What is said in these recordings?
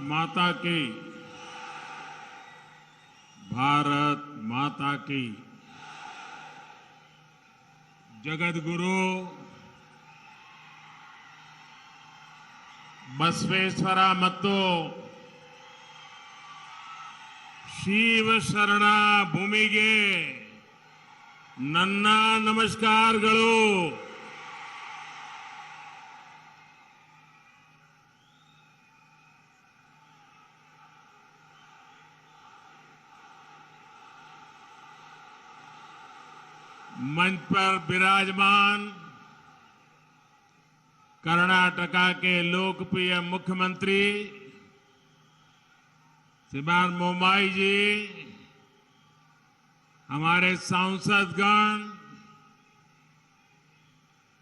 माता की। भारत माता की। जगत गुरु बसवेश्वर ಮತ್ತು ಶಿವ ಶರಣ ಭೂಮಿಗೆ ನನ್ನ ನಮಸ್ಕಾರಗಳು। मंच पर विराजमान कर्नाटक के लोकप्रिय मुख्यमंत्री श्रीमान मोमाई जी, हमारे सांसदगण,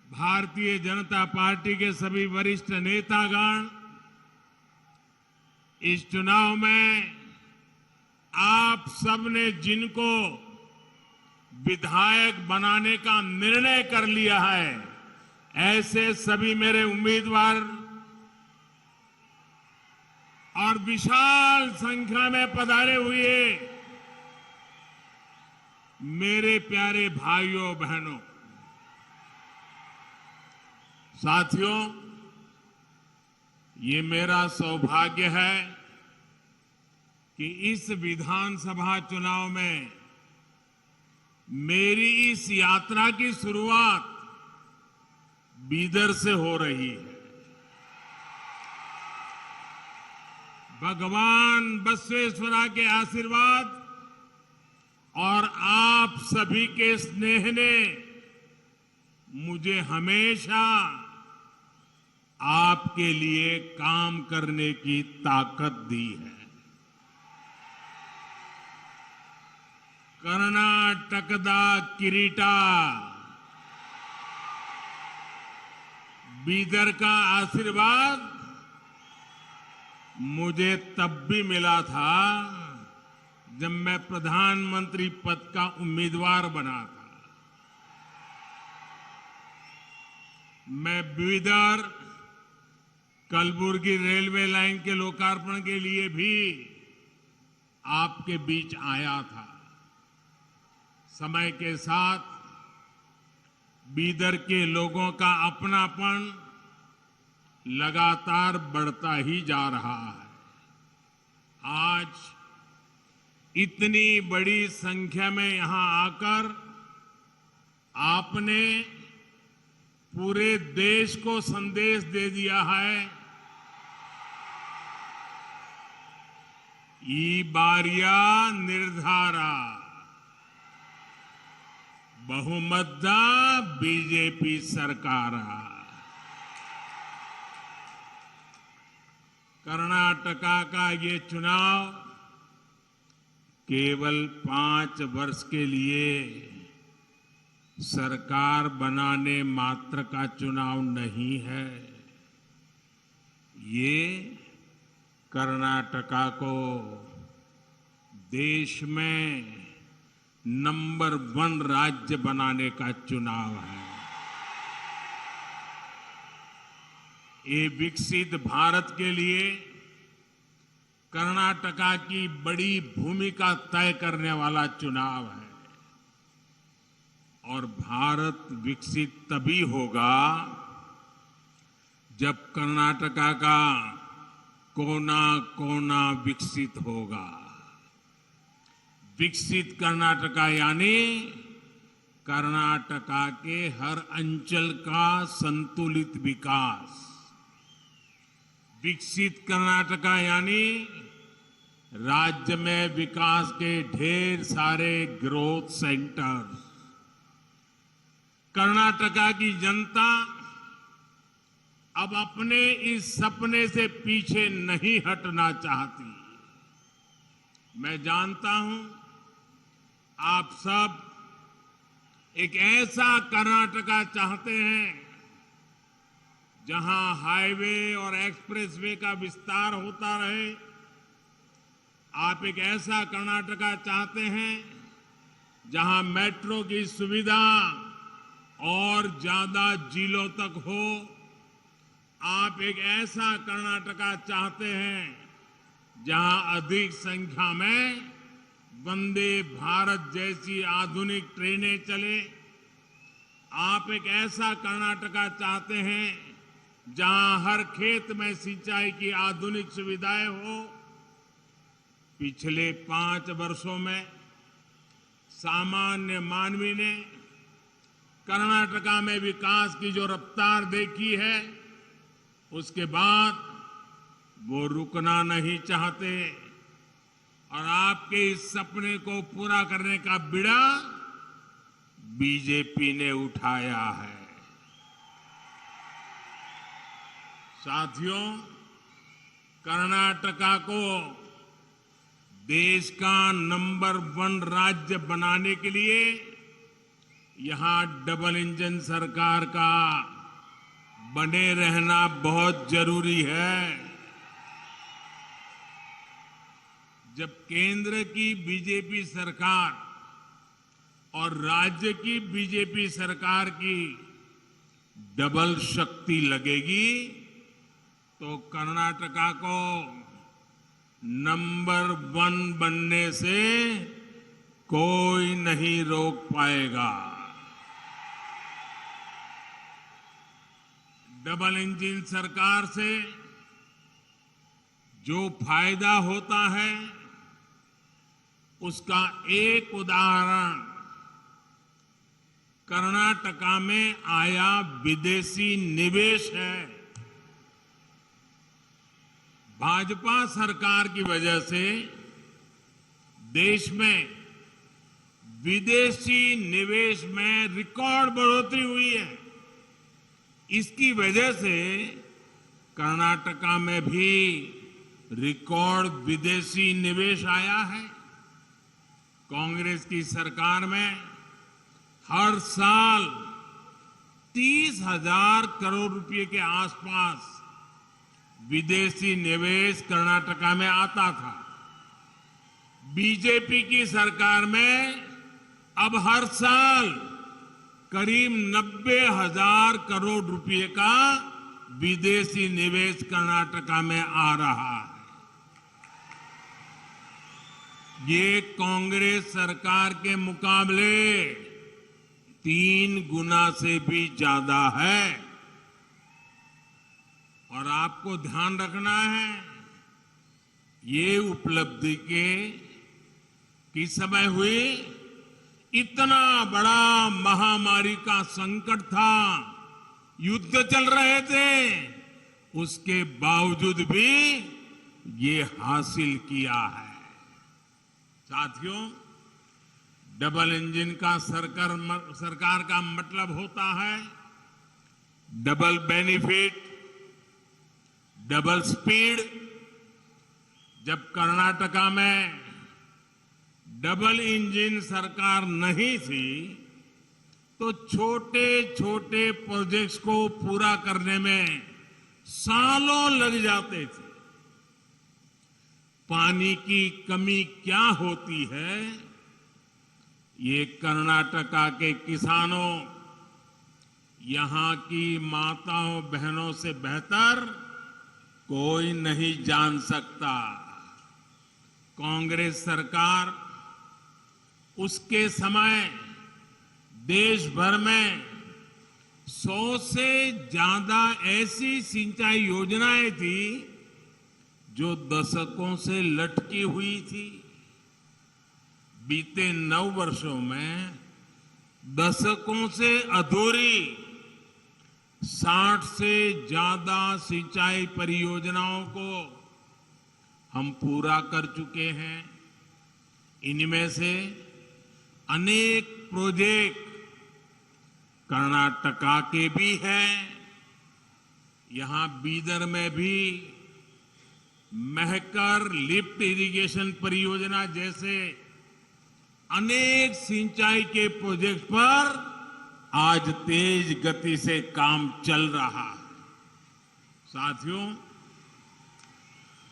भारतीय जनता पार्टी के सभी वरिष्ठ नेतागण, इस चुनाव में आप सबने जिनको विधायक बनाने का निर्णय कर लिया है, ऐसे सभी मेरे उम्मीदवार और विशाल संख्या में पधारे हुए मेरे प्यारे भाइयों बहनों, साथियों, ये मेरा सौभाग्य है कि इस विधानसभा चुनाव में मेरी इस यात्रा की शुरुआत बीदर से हो रही है। भगवान बसवेश्वरा के आशीर्वाद और आप सभी के स्नेह ने मुझे हमेशा आपके लिए काम करने की ताकत दी है। कर्नाटकदा किरीटा, बीदर का आशीर्वाद मुझे तब भी मिला था जब मैं प्रधानमंत्री पद का उम्मीदवार बना था। मैं बीदर कलबुर्गी रेलवे लाइन के लोकार्पण के लिए भी आपके बीच आया था। समय के साथ बीदर के लोगों का अपनापन लगातार बढ़ता ही जा रहा है। आज इतनी बड़ी संख्या में यहां आकर आपने पूरे देश को संदेश दे दिया है, ई बारिया निर्धारा बहुमतदा बीजेपी सरकार। कर्नाटका का ये चुनाव केवल 5 वर्ष के लिए सरकार बनाने मात्र का चुनाव नहीं है। ये कर्नाटका को देश में नंबर 1 राज्य बनाने का चुनाव है। ये विकसित भारत के लिए कर्नाटका की बड़ी भूमिका तय करने वाला चुनाव है। और भारत विकसित तभी होगा जब कर्नाटका का कोना कोना विकसित होगा। विकसित कर्नाटका यानी कर्नाटका के हर अंचल का संतुलित विकास। विकसित कर्नाटका यानी राज्य में विकास के ढेर सारे ग्रोथ सेंटर्स। कर्नाटका की जनता अब अपने इस सपने से पीछे नहीं हटना चाहती। मैं जानता हूं आप सब एक ऐसा कर्नाटका चाहते हैं जहां हाईवे और एक्सप्रेसवे का विस्तार होता रहे। आप एक ऐसा कर्नाटका चाहते हैं जहां मेट्रो की सुविधा और ज्यादा जिलों तक हो। आप एक ऐसा कर्नाटका चाहते हैं जहां अधिक संख्या में वंदे भारत जैसी आधुनिक ट्रेनें चले। आप एक ऐसा कर्नाटका चाहते हैं जहां हर खेत में सिंचाई की आधुनिक सुविधाएं हो। पिछले 5 वर्षों में सामान्य मानवी ने कर्नाटका में विकास की जो रफ्तार देखी है, उसके बाद वो रुकना नहीं चाहते और आपके इस सपने को पूरा करने का बीड़ा बीजेपी ने उठाया है। साथियों, कर्नाटका को देश का नंबर 1 राज्य बनाने के लिए यहां डबल इंजन सरकार का बने रहना बहुत जरूरी है। जब केंद्र की बीजेपी सरकार और राज्य की बीजेपी सरकार की डबल शक्ति लगेगी तो कर्नाटका को नंबर 1 बनने से कोई नहीं रोक पाएगा। डबल इंजन सरकार से जो फायदा होता है, उसका एक उदाहरण कर्नाटका में आया विदेशी निवेश है। भाजपा सरकार की वजह से देश में विदेशी निवेश में रिकॉर्ड बढ़ोतरी हुई है। इसकी वजह से कर्नाटका में भी रिकॉर्ड विदेशी निवेश आया है। कांग्रेस की सरकार में हर साल 30,000 करोड़ रुपए के आसपास विदेशी निवेश कर्नाटका में आता था। बीजेपी की सरकार में अब हर साल करीब 90,000 करोड़ रुपए का विदेशी निवेश कर्नाटका में आ रहा है। ये कांग्रेस सरकार के मुकाबले 3 गुना से भी ज्यादा है। और आपको ध्यान रखना है, ये उपलब्धि किस समय हुई? इतना बड़ा महामारी का संकट था, युद्ध चल रहे थे, उसके बावजूद भी ये हासिल किया है। साथियों, डबल इंजन का सरकार का मतलब होता है डबल बेनिफिट, डबल स्पीड। जब कर्नाटका में डबल इंजन सरकार नहीं थी तो छोटे छोटे प्रोजेक्ट्स को पूरा करने में सालों लग जाते थे। पानी की कमी क्या होती है, ये कर्नाटका के किसानों, यहां की माताओं बहनों से बेहतर कोई नहीं जान सकता। कांग्रेस सरकार उसके समय देश भर में 100 से ज्यादा ऐसी सिंचाई योजनाएं थी जो दशकों से लटकी हुई थी। बीते 9 वर्षों में दशकों से अधूरी 60 से ज्यादा सिंचाई परियोजनाओं को हम पूरा कर चुके हैं। इनमें से अनेक प्रोजेक्ट कर्नाटका के भी हैं। यहां बीदर में भी महकर लिफ्ट इरिगेशन परियोजना जैसे अनेक सिंचाई के प्रोजेक्ट पर आज तेज गति से काम चल रहा है। साथियों,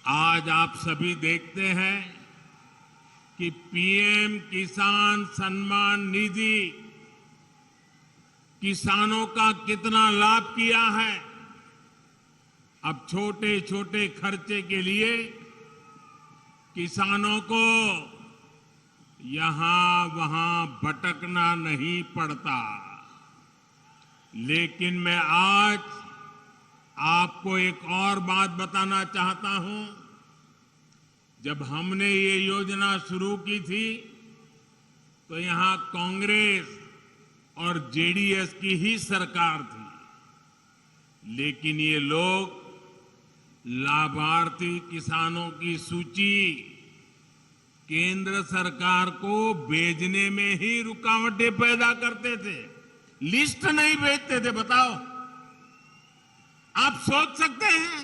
आज आप सभी देखते हैं कि पीएम किसान सम्मान निधि किसानों का कितना लाभ किया है। अब छोटे छोटे खर्चे के लिए किसानों को यहां वहां भटकना नहीं पड़ता। लेकिन मैं आज आपको एक और बात बताना चाहता हूं। जब हमने ये योजना शुरू की थी तो यहां कांग्रेस और जेडीएस की ही सरकार थी। लेकिन ये लोग लाभार्थी किसानों की सूची केंद्र सरकार को भेजने में ही रुकावटें पैदा करते थे, लिस्ट नहीं भेजते थे। बताओ, आप सोच सकते हैं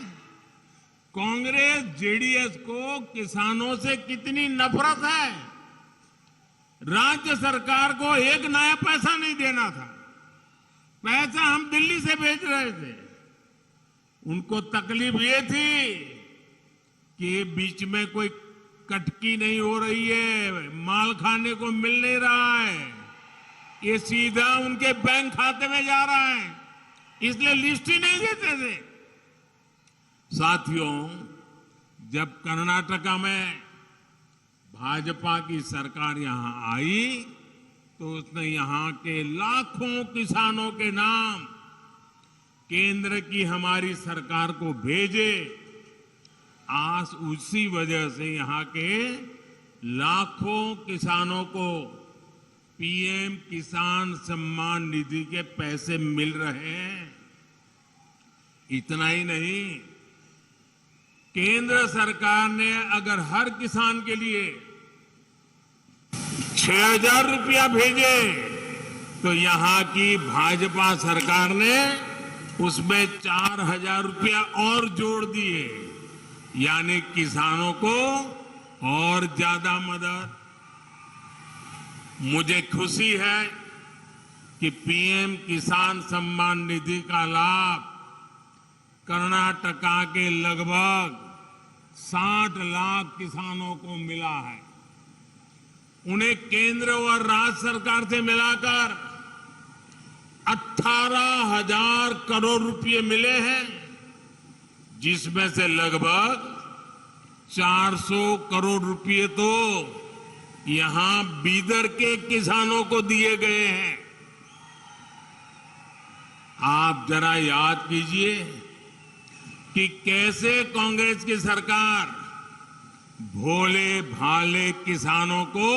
कांग्रेस जेडीएस को किसानों से कितनी नफरत है। राज्य सरकार को एक नया पैसा नहीं देना था, पैसा हम दिल्ली से भेज रहे थे। उनको तकलीफ ये थी कि बीच में कोई कटकी नहीं हो रही है, माल खाने को मिल नहीं रहा है, ये सीधा उनके बैंक खाते में जा रहा है, इसलिए लिस्ट ही नहीं देते थे। साथियों, जब कर्नाटका में भाजपा की सरकार यहां आई तो उसने यहां के लाखों किसानों के नाम केंद्र की हमारी सरकार को भेजे। आज उसी वजह से यहां के लाखों किसानों को पीएम किसान सम्मान निधि के पैसे मिल रहे हैं। इतना ही नहीं, केंद्र सरकार ने अगर हर किसान के लिए 6,000 रुपया भेजे तो यहां की भाजपा सरकार ने उसमें 4,000 रुपया और जोड़ दिए, यानी किसानों को और ज्यादा मदद। मुझे खुशी है कि पीएम किसान सम्मान निधि का लाभ कर्नाटका के लगभग 60 लाख किसानों को मिला है। उन्हें केंद्र और राज्य सरकार से मिलाकर 18,000 करोड़ रुपए मिले हैं, जिसमें से लगभग 400 करोड़ रुपए तो यहां बीदर के किसानों को दिए गए हैं। आप जरा याद कीजिए कि कैसे कांग्रेस की सरकार भोले भाले किसानों को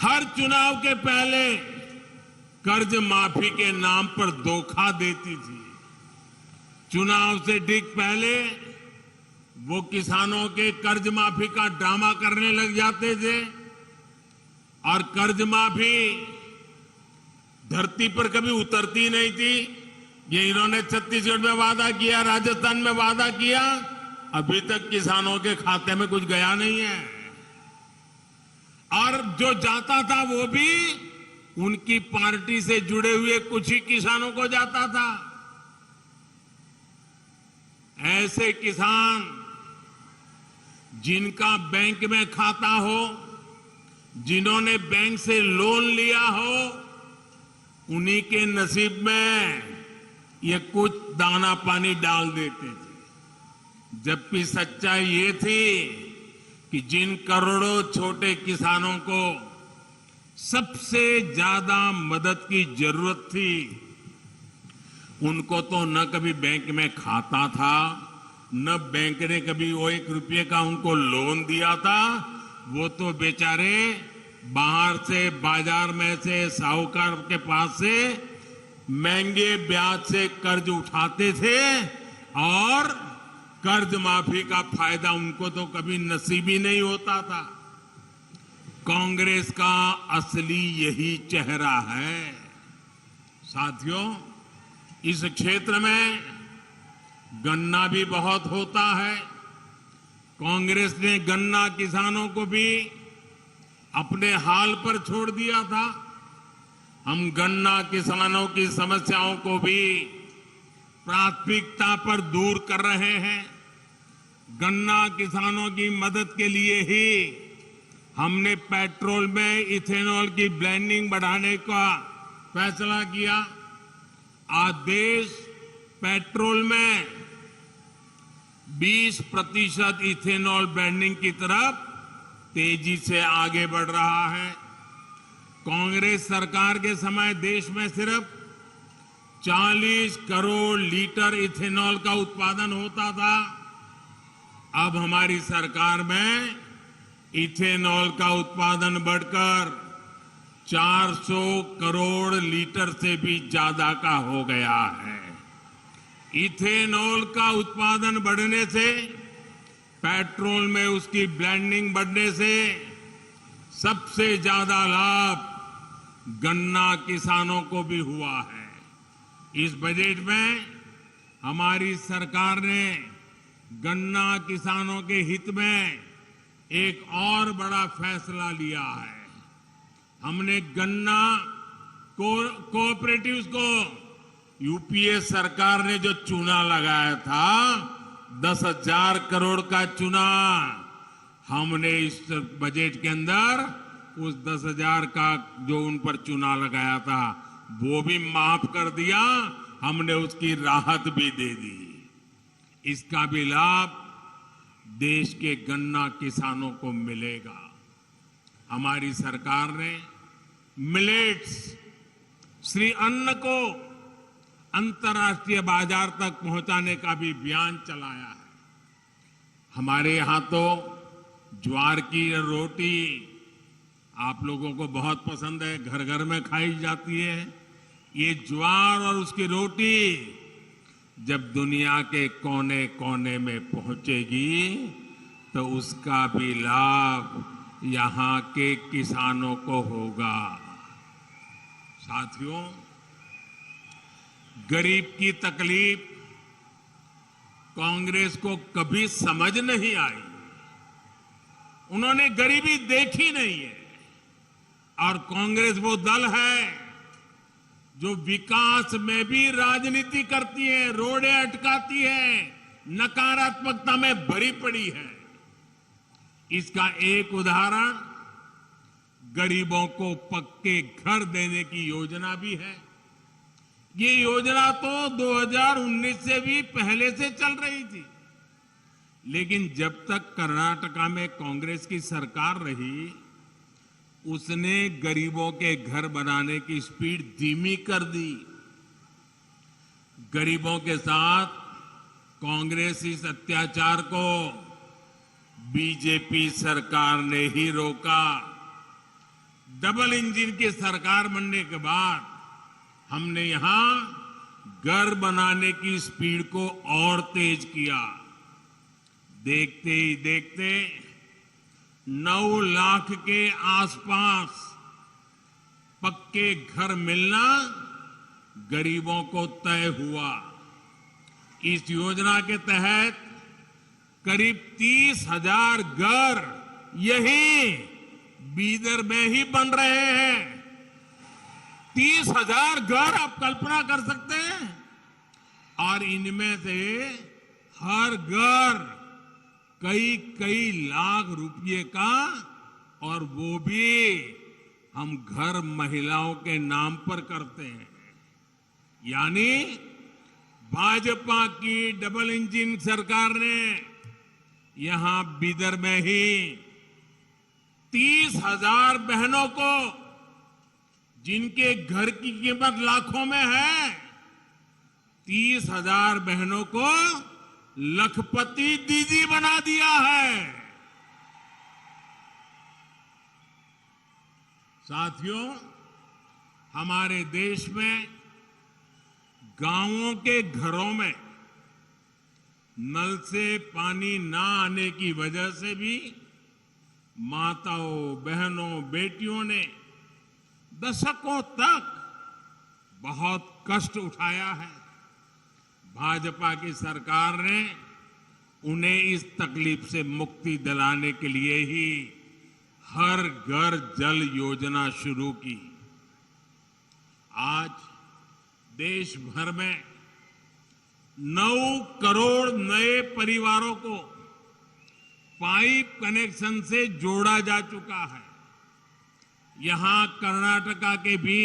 हर चुनाव के पहले कर्ज माफी के नाम पर धोखा देती थी। चुनाव से ठीक पहले वो किसानों के कर्ज माफी का ड्रामा करने लग जाते थे और कर्ज माफी धरती पर कभी उतरती नहीं थी। ये इन्होंने छत्तीसगढ़ में वादा किया, राजस्थान में वादा किया, अभी तक किसानों के खाते में कुछ गया नहीं है। और जो जाता था वो भी उनकी पार्टी से जुड़े हुए कुछ ही किसानों को जाता था। ऐसे किसान जिनका बैंक में खाता हो, जिन्होंने बैंक से लोन लिया हो, उन्हीं के नसीब में ये कुछ दाना पानी डाल देते थे। जबकि सच्चाई ये थी कि जिन करोड़ों छोटे किसानों को सबसे ज्यादा मदद की जरूरत थी, उनको तो न कभी बैंक में खाता था, न बैंक ने कभी वो 1 रुपये का उनको लोन दिया था। वो तो बेचारे बाहर से, बाजार में से, साहूकार के पास से महंगे ब्याज से कर्ज उठाते थे और कर्ज माफी का फायदा उनको तो कभी नसीब ही नहीं होता था। कांग्रेस का असली यही चेहरा है। साथियों, इस क्षेत्र में गन्ना भी बहुत होता है। कांग्रेस ने गन्ना किसानों को भी अपने हाल पर छोड़ दिया था। हम गन्ना किसानों की समस्याओं को भी प्राथमिकता पर दूर कर रहे हैं। गन्ना किसानों की मदद के लिए ही हमने पेट्रोल में इथेनॉल की ब्लेंडिंग बढ़ाने का फैसला किया। आज देश पेट्रोल में 20% इथेनॉल ब्लेंडिंग की तरफ तेजी से आगे बढ़ रहा है। कांग्रेस सरकार के समय देश में सिर्फ 40 करोड़ लीटर इथेनॉल का उत्पादन होता था। अब हमारी सरकार में इथेनॉल का उत्पादन बढ़कर 400 करोड़ लीटर से भी ज्यादा का हो गया है। इथेनॉल का उत्पादन बढ़ने से, पेट्रोल में उसकी ब्लेंडिंग बढ़ने से सबसे ज्यादा लाभ गन्ना किसानों को भी हुआ है। इस बजट में हमारी सरकार ने गन्ना किसानों के हित में एक और बड़ा फैसला लिया है। हमने गन्ना कोऑपरेटिव्स को यूपीए सरकार ने जो चूना लगाया था 10,000 करोड़ का चूना, हमने इस बजट के अंदर उस 10,000 का जो उन पर चूना लगाया था वो भी माफ कर दिया। हमने उसकी राहत भी दे दी। इसका भी लाभ देश के गन्ना किसानों को मिलेगा। हमारी सरकार ने मिलेट्स, श्री अन्न को अंतर्राष्ट्रीय बाजार तक पहुंचाने का भी अभियान चलाया है। हमारे यहां तो ज्वार की रोटी आप लोगों को बहुत पसंद है, घर घर में खाई जाती है। ये ज्वार और उसकी रोटी जब दुनिया के कोने कोने में पहुंचेगी तो उसका भी लाभ यहां के किसानों को होगा। साथियों, गरीब की तकलीफ कांग्रेस को कभी समझ नहीं आई। उन्होंने गरीबी देखी नहीं है। और कांग्रेस वो दल है जो विकास में भी राजनीति करती है, रोड़े अटकाती है, नकारात्मकता में भरी पड़ी है। इसका एक उदाहरण गरीबों को पक्के घर देने की योजना भी है। ये योजना तो 2019 से भी पहले से चल रही थी, लेकिन जब तक कर्नाटका में कांग्रेस की सरकार रही उसने गरीबों के घर बनाने की स्पीड धीमी कर दी। गरीबों के साथ कांग्रेस इस अत्याचार को बीजेपी सरकार ने ही रोका। डबल इंजन की सरकार बनने के बाद हमने यहां घर बनाने की स्पीड को और तेज किया। देखते ही देखते 9 लाख के आसपास पक्के घर मिलना गरीबों को तय हुआ। इस योजना के तहत करीब 30,000 घर यही बीदर में ही बन रहे हैं। 30,000 घर आप कल्पना कर सकते हैं। और इनमें से हर घर कई कई लाख रुपए का, और वो भी हम घर महिलाओं के नाम पर करते हैं। यानी भाजपा की डबल इंजन सरकार ने यहां बीदर में ही 30,000 बहनों को, जिनके घर की कीमत लाखों में है, 30,000 बहनों को लखपति दीदी बना दिया है। साथियों, हमारे देश में गांवों के घरों में नल से पानी ना आने की वजह से भी माताओं, बहनों, बेटियों ने दशकों तक बहुत कष्ट उठाया है। भाजपा की सरकार ने उन्हें इस तकलीफ से मुक्ति दिलाने के लिए ही हर घर जल योजना शुरू की। आज देश भर में 9 करोड़ नए परिवारों को पाइप कनेक्शन से जोड़ा जा चुका है। यहां कर्नाटका के भी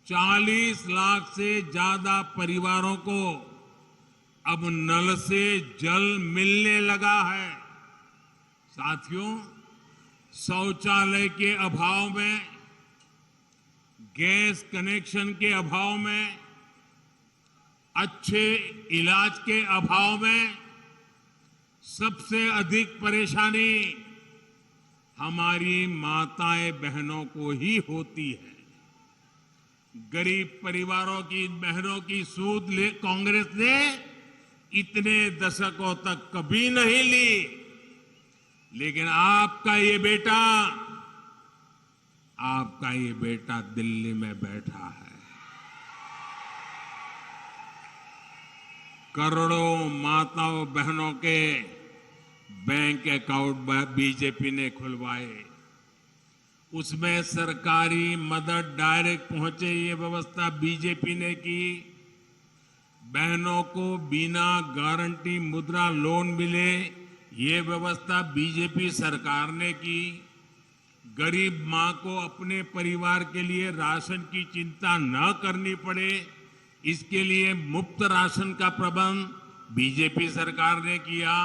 40 लाख से ज्यादा परिवारों को अब नल से जल मिलने लगा है। साथियों, शौचालय के अभाव में, गैस कनेक्शन के अभाव में, अच्छे इलाज के अभाव में सबसे अधिक परेशानी हमारी माताएं बहनों को ही होती है। गरीब परिवारों की बहनों की सूद कांग्रेस ने इतने दशकों तक कभी नहीं ली, लेकिन आपका ये बेटा दिल्ली में बैठा है। करोड़ों माताओं बहनों के बैंक अकाउंट बीजेपी ने खुलवाए, उसमें सरकारी मदद डायरेक्ट पहुंचे ये व्यवस्था बीजेपी ने की। बहनों को बिना गारंटी मुद्रा लोन मिले ये व्यवस्था बीजेपी सरकार ने की। गरीब मां को अपने परिवार के लिए राशन की चिंता न करनी पड़े, इसके लिए मुफ्त राशन का प्रबंध बीजेपी सरकार ने किया।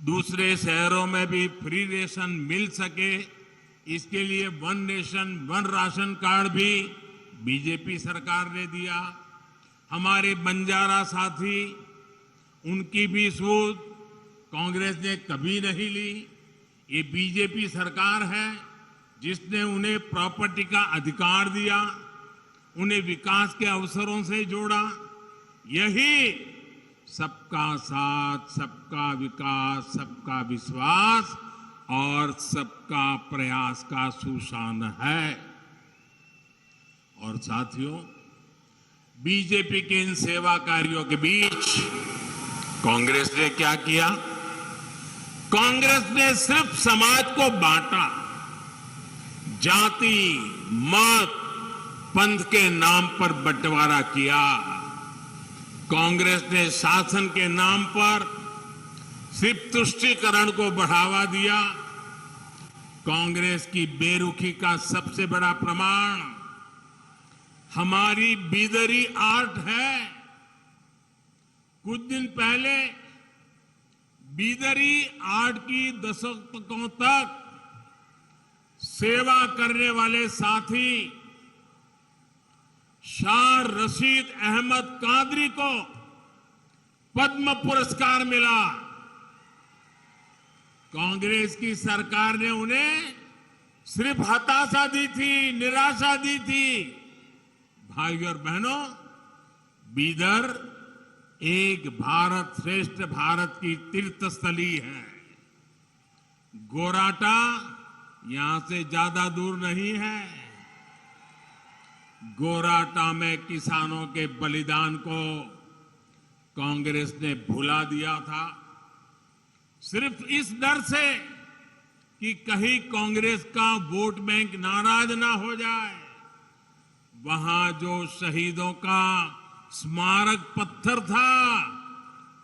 दूसरे शहरों में भी फ्री रेशन मिल सके, इसके लिए one nation one ration card भी बीजेपी सरकार ने दिया। हमारे बंजारा साथी, उनकी भी सूद कांग्रेस ने कभी नहीं ली। ये बीजेपी सरकार है जिसने उन्हें प्रॉपर्टी का अधिकार दिया, उन्हें विकास के अवसरों से जोड़ा। यही सबका साथ, सबका विकास, सबका विश्वास और सबका प्रयास का सुशान है। और साथियों, बीजेपी के इन सेवा कार्यों के बीच कांग्रेस ने क्या किया? कांग्रेस ने सिर्फ समाज को बांटा, जाति, मत, पंथ के नाम पर बंटवारा किया। कांग्रेस ने शासन के नाम पर सिर्फ तुष्टीकरण को बढ़ावा दिया। कांग्रेस की बेरुखी का सबसे बड़ा प्रमाण हमारी बीदरी आर्ट है। कुछ दिन पहले बीदरी आर्ट की दशकों तक सेवा करने वाले साथी शाह रशीद अहमद कादरी को पद्म पुरस्कार मिला। कांग्रेस की सरकार ने उन्हें सिर्फ हताशा दी थी, निराशा दी थी। भाइयों और बहनों, बीदर एक भारत श्रेष्ठ भारत की तीर्थस्थली है। गोराटा यहां से ज्यादा दूर नहीं है। गोराटा में किसानों के बलिदान को कांग्रेस ने भुला दिया था, सिर्फ इस डर से कि कहीं कांग्रेस का वोट बैंक नाराज ना हो जाए। वहां जो शहीदों का स्मारक पत्थर था,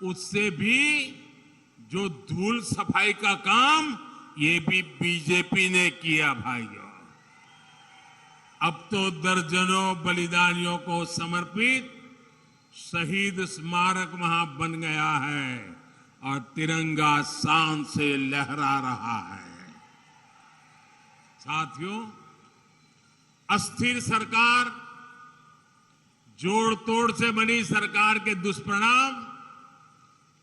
उससे भी जो धूल सफाई का काम, ये भी बीजेपी ने किया। भाइयों, अब तो दर्जनों बलिदानियों को समर्पित शहीद स्मारक वहां बन गया है और तिरंगा शान से लहरा रहा है। साथियों, अस्थिर सरकार, जोड़ तोड़ से बनी सरकार के दुष्परिणाम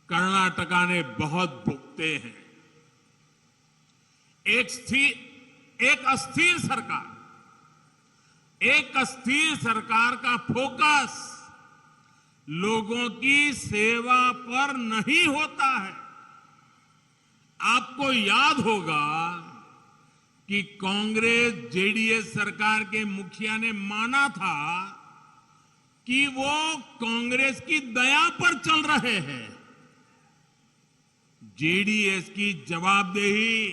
कर्नाटका ने बहुत भुगते हैं। एक अस्थिर सरकार का फोकस लोगों की सेवा पर नहीं होता है। आपको याद होगा कि कांग्रेस जेडीएस सरकार के मुखिया ने माना था कि वो कांग्रेस की दया पर चल रहे हैं। जेडीएस की जवाबदेही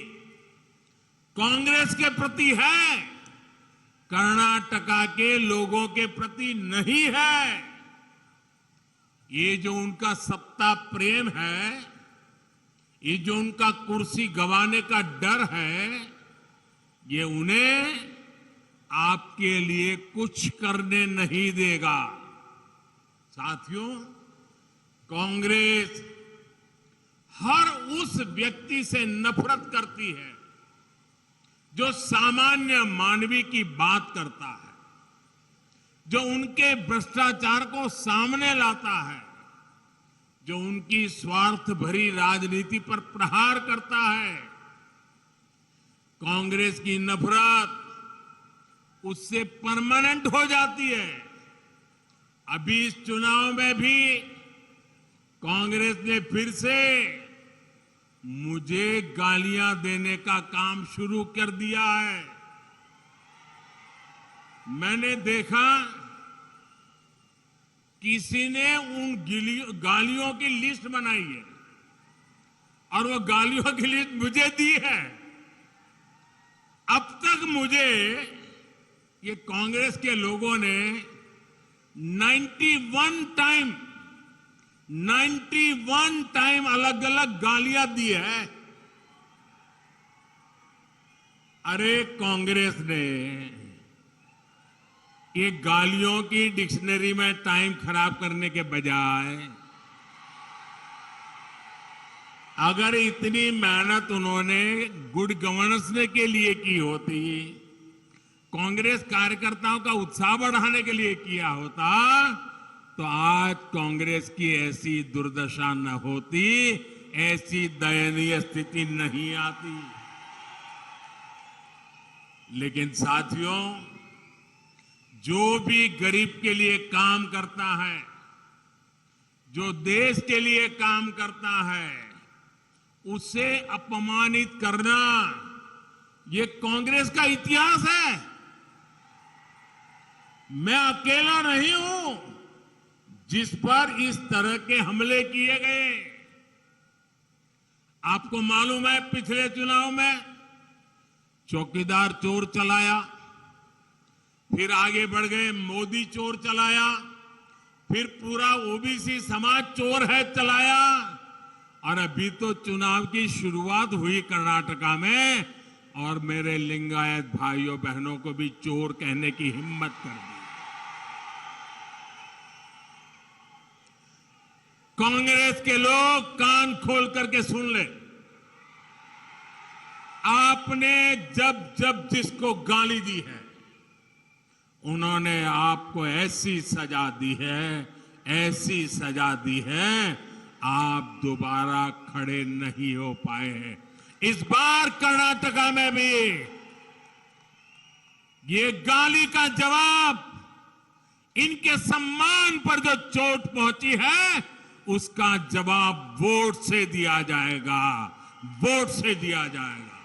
कांग्रेस के प्रति है, कर्नाटका के लोगों के प्रति नहीं है। ये जो उनका सत्ता प्रेम है, ये जो उनका कुर्सी गंवाने का डर है, ये उन्हें आपके लिए कुछ करने नहीं देगा। साथियों, कांग्रेस हर उस व्यक्ति से नफरत करती है जो सामान्य मानवी की बात करता है, जो उनके भ्रष्टाचार को सामने लाता है, जो उनकी स्वार्थ भरी राजनीति पर प्रहार करता है। कांग्रेस की नफरत उससे परमानेंट हो जाती है। अभी इस चुनाव में भी कांग्रेस ने फिर से मुझे गालियां देने का काम शुरू कर दिया है। मैंने देखा किसी ने उन गालियों की लिस्ट बनाई है और वो गालियों की लिस्ट मुझे दी है। अब तक मुझे ये कांग्रेस के लोगों ने 91 टाइम अलग अलग गालियां दी है। अरे कांग्रेस ने ये गालियों की डिक्शनरी में टाइम खराब करने के बजाय अगर इतनी मेहनत उन्होंने गुड गवर्नेंस के लिए की होती, कांग्रेस कार्यकर्ताओं का उत्साह बढ़ाने के लिए किया होता, तो आज कांग्रेस की ऐसी दुर्दशा न होती, ऐसी दयनीय स्थिति नहीं आती। लेकिन साथियों, जो भी गरीब के लिए काम करता है, जो देश के लिए काम करता है, उसे अपमानित करना ये कांग्रेस का इतिहास है। मैं अकेला नहीं हूं जिस पर इस तरह के हमले किए गए। आपको मालूम है, पिछले चुनाव में चौकीदार चोर चलाया, फिर आगे बढ़ गए मोदी चोर चलाया, फिर पूरा ओबीसी समाज चोर है चलाया, और अभी तो चुनाव की शुरुआत हुई कर्नाटका में, और मेरे लिंगायत भाइयों बहनों को भी चोर कहने की हिम्मत कर दी। कांग्रेस के लोग कान खोल करके सुन ले, आपने जब जब जिसको गाली दी है, उन्होंने आपको ऐसी सजा दी है, ऐसी सजा दी है, आप दोबारा खड़े नहीं हो पाए हैं। इस बार कर्नाटका में भी ये गाली का जवाब, इनके सम्मान पर जो चोट पहुंची है, उसका जवाब वोट से दिया जाएगा, वोट से दिया जाएगा।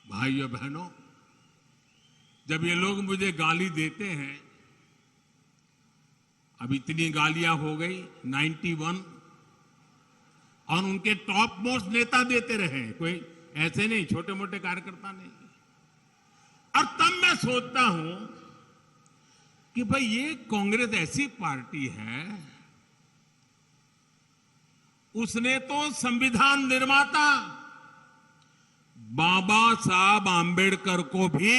भाइयों बहनों, जब ये लोग मुझे गाली देते हैं, अब इतनी गालियां हो गई 91, और उनके टॉप मोस्ट नेता देते रहे, कोई ऐसे नहीं, छोटे मोटे कार्यकर्ता नहीं। और तब मैं सोचता हूं कि भाई ये कांग्रेस ऐसी पार्टी है, उसने तो संविधान निर्माता बाबा साहब आंबेडकर को भी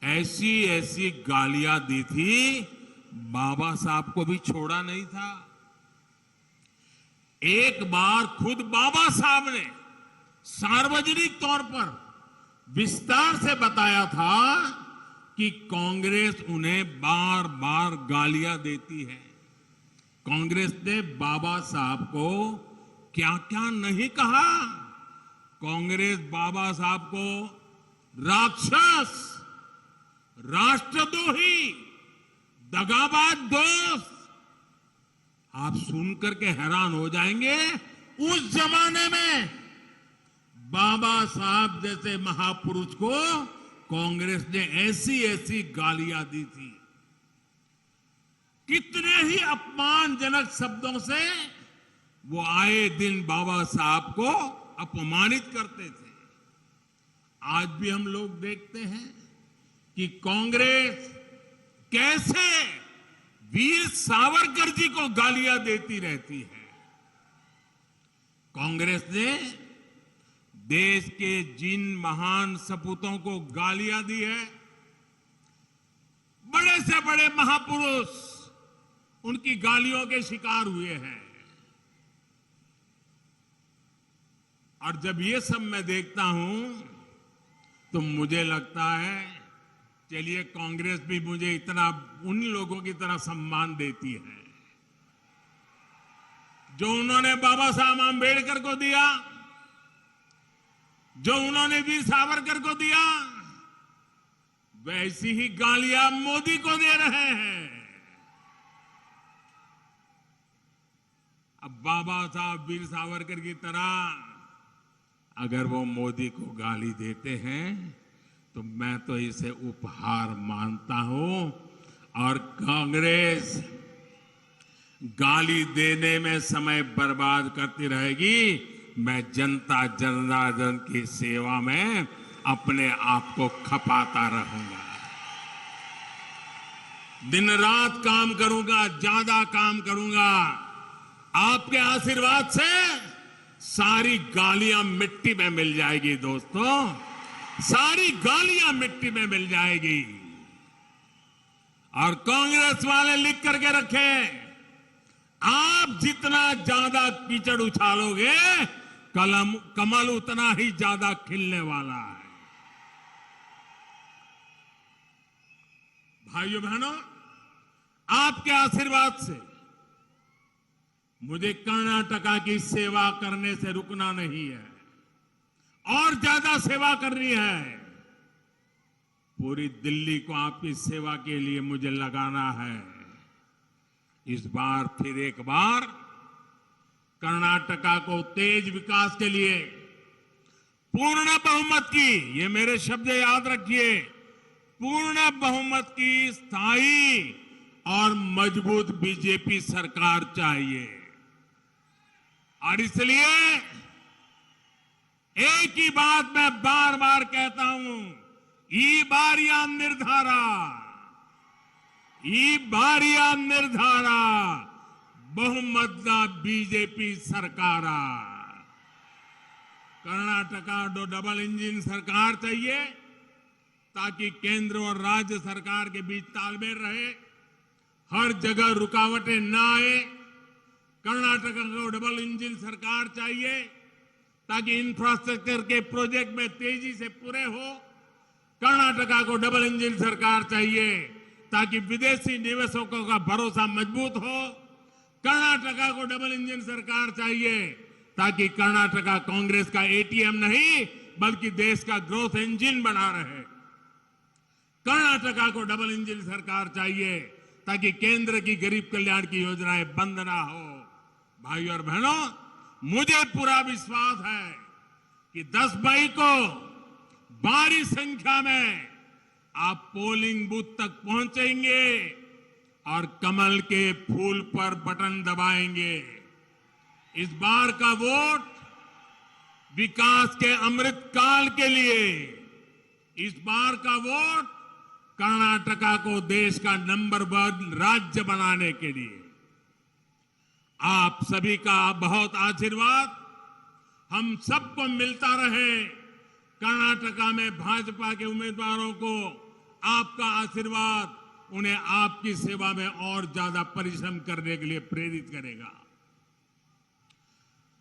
ऐसी ऐसी गालियां दी थी, बाबा साहब को भी छोड़ा नहीं था। एक बार खुद बाबा साहब ने सार्वजनिक तौर पर विस्तार से बताया था कि कांग्रेस उन्हें बार बार गालियां देती है। कांग्रेस ने बाबा साहब को क्या क्या नहीं कहा। कांग्रेस बाबा साहब को राक्षस, राष्ट्रद्रोही, दगाबाज दोस्त, आप सुनकर के हैरान हो जाएंगे। उस जमाने में बाबा साहब जैसे महापुरुष को कांग्रेस ने ऐसी ऐसी गालियां दी थी। कितने ही अपमानजनक शब्दों से वो आए दिन बाबा साहब को अपमानित करते थे। आज भी हम लोग देखते हैं कि कांग्रेस कैसे वीर सावरकर जी को गालियां देती रहती है। कांग्रेस ने देश के जिन महान सपूतों को गालियां दी है, बड़े से बड़े महापुरुष, उनकी गालियों के शिकार हुए हैं। और जब ये सब मैं देखता हूं तो मुझे लगता है चलिए कांग्रेस भी मुझे इतना उन लोगों की तरह सम्मान देती है जो उन्होंने बाबा साहब आंबेडकर को दिया, जो उन्होंने वीर सावरकर को दिया, वैसी ही गालियां मोदी को दे रहे हैं। अब बाबा साहब वीर सावरकर की तरह अगर वो मोदी को गाली देते हैं तो मैं तो इसे उपहार मानता हूं। और कांग्रेस गाली देने में समय बर्बाद करती रहेगी, मैं जनता जनार्दन की सेवा में अपने आप को खपाता रहूंगा। दिन रात काम करूंगा, ज्यादा काम करूंगा। आपके आशीर्वाद से सारी गालियां मिट्टी में मिल जाएगी दोस्तों, सारी गालियां मिट्टी में मिल जाएगी। और कांग्रेस वाले लिख करके रखें, आप जितना ज्यादा कीचड़ उछालोगे कमल उतना ही ज्यादा खिलने वाला है। भाइयों बहनों, आपके आशीर्वाद से मुझे कर्नाटका की सेवा करने से रुकना नहीं है, और ज्यादा सेवा करनी है। पूरी दिल्ली को आपकी सेवा के लिए मुझे लगाना है। इस बार फिर एक बार कर्नाटका को तेज विकास के लिए पूर्ण बहुमत की, ये मेरे शब्द याद रखिए, पूर्ण बहुमत की स्थायी और मजबूत बीजेपी सरकार चाहिए। और इसलिए एक ही बात मैं बार बार कहता हूं, ई बारिया निर्धारा, ई बारिया निर्धारा बहुमत बीजेपी सरकार। कर्नाटका डबल इंजन सरकार चाहिए ताकि केंद्र और राज्य सरकार के बीच तालमेल रहे, हर जगह रुकावटें ना आए। कर्नाटका को डबल इंजन सरकार चाहिए ताकि इंफ्रास्ट्रक्चर के प्रोजेक्ट में तेजी से पूरे हो। कर्नाटका को डबल इंजन सरकार चाहिए ताकि विदेशी निवेशकों का भरोसा मजबूत हो। कर्नाटका को डबल इंजन सरकार चाहिए ताकि कर्नाटका कांग्रेस का एटीएम नहीं बल्कि देश का ग्रोथ इंजन बना रहे। कर्नाटका को डबल इंजन सरकार चाहिए ताकि केंद्र की गरीब कल्याण की योजनाएं बंद ना हो। भाइयों और बहनों, मुझे पूरा विश्वास है कि 10 मई को भारी संख्या में आप पोलिंग बूथ तक पहुंचेंगे और कमल के फूल पर बटन दबाएंगे। इस बार का वोट विकास के अमृत काल के लिए, इस बार का वोट कर्नाटका को देश का नंबर 1 राज्य बनाने के लिए। आप सभी का बहुत आशीर्वाद हम सबको मिलता रहे। कर्नाटका में भाजपा के उम्मीदवारों को आपका आशीर्वाद उन्हें आपकी सेवा में और ज्यादा परिश्रम करने के लिए प्रेरित करेगा।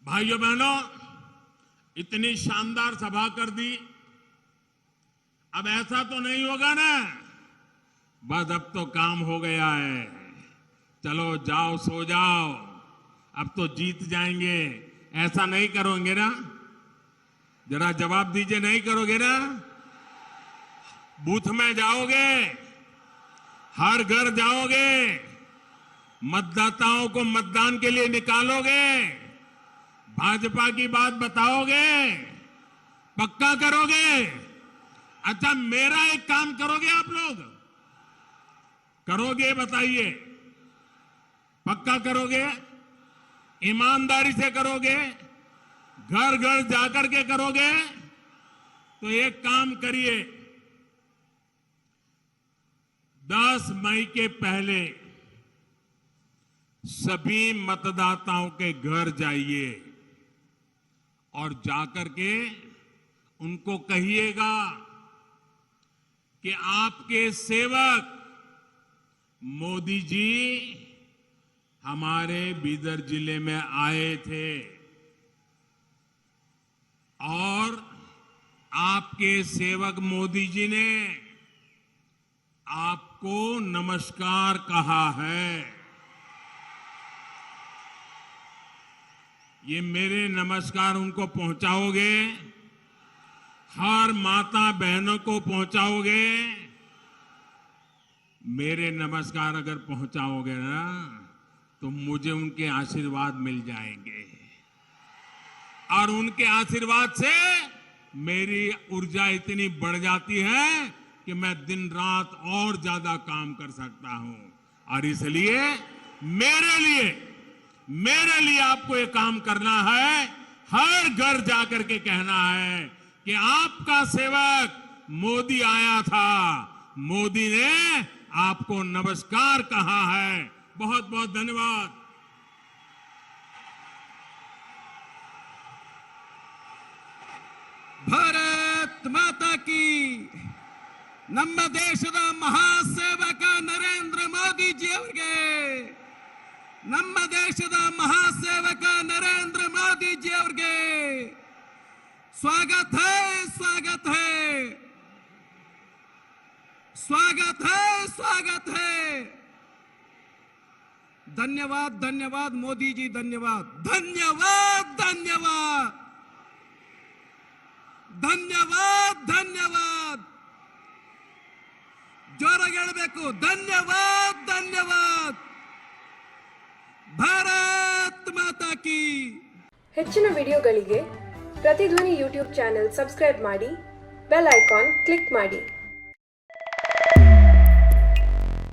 भाइयों बहनों, इतनी शानदार सभा कर दी, अब ऐसा तो नहीं होगा ना बस अब तो काम हो गया है, चलो जाओ सो जाओ, अब तो जीत जाएंगे, ऐसा नहीं करोगे ना? जरा जवाब दीजिए, नहीं करोगे ना? बूथ में जाओगे, हर घर जाओगे, मतदाताओं को मतदान के लिए निकालोगे, भाजपा की बात बताओगे, पक्का करोगे? अच्छा, मेरा एक काम करोगे आप लोग? करोगे? बताइए, पक्का करोगे? ईमानदारी से करोगे? घर घर जाकर के करोगे? तो एक काम करिए, 10 मई के पहले सभी मतदाताओं के घर जाइए और जाकर के उनको कहिएगा कि आपके सेवक मोदी जी हमारे बीदर जिले में आए थे और आपके सेवक मोदी जी ने आपको नमस्कार कहा है। ये मेरे नमस्कार उनको पहुंचाओगे? हर माता बहनों को पहुंचाओगे? मेरे नमस्कार अगर पहुंचाओगे ना तो मुझे उनके आशीर्वाद मिल जाएंगे और उनके आशीर्वाद से मेरी ऊर्जा इतनी बढ़ जाती है कि मैं दिन रात और ज्यादा काम कर सकता हूं। और इसलिए मेरे लिए आपको ये काम करना है, हर घर जाकर के कहना है कि आपका सेवक मोदी आया था, मोदी ने आपको नमस्कार कहा है। बहुत बहुत धन्यवाद। ಭಾರತ್ ಮಾತಾ ಕಿ ನಮ್ಮ ದೇಶದ ಮಹಾಸೇವಕ ನರೇಂದ್ರ ಮೋದಿ ಜಿ ಅವರಿಗೆ ನಮ್ಮ ದೇಶದ ಮಹಾಸೇವಕ ನರೇಂದ್ರ ಮೋದಿ ಜಿ ಅವರಿಗೆ स्वागत है स्वागत है स्वागत है स्वागत है। धन्यवाद धन्यवाद मोदी जी, धन्यवाद धन्यवाद धन्यवाद धन्यवाद धन्यवाद। जोराಗಿ ಹೇಳಬೇಕು, ಧನ್ಯವಾದ ಧನ್ಯವಾದ। ಭಾರತ್ ಮಾತಾ ಕಿ। ಹೆಚ್ಚಿನ ವಿಡಿಯೋಗಳಿಗೆ ಪ್ರತಿಧ್ವನಿ ಯೂಟ್ಯೂಬ್ ಚಾನೆಲ್ ಸಬ್ಸ್ಕ್ರೈಬ್ ಮಾಡಿ, ಬೆಲ್ ಐಕಾನ್ ಕ್ಲಿಕ್ ಮಾಡಿ।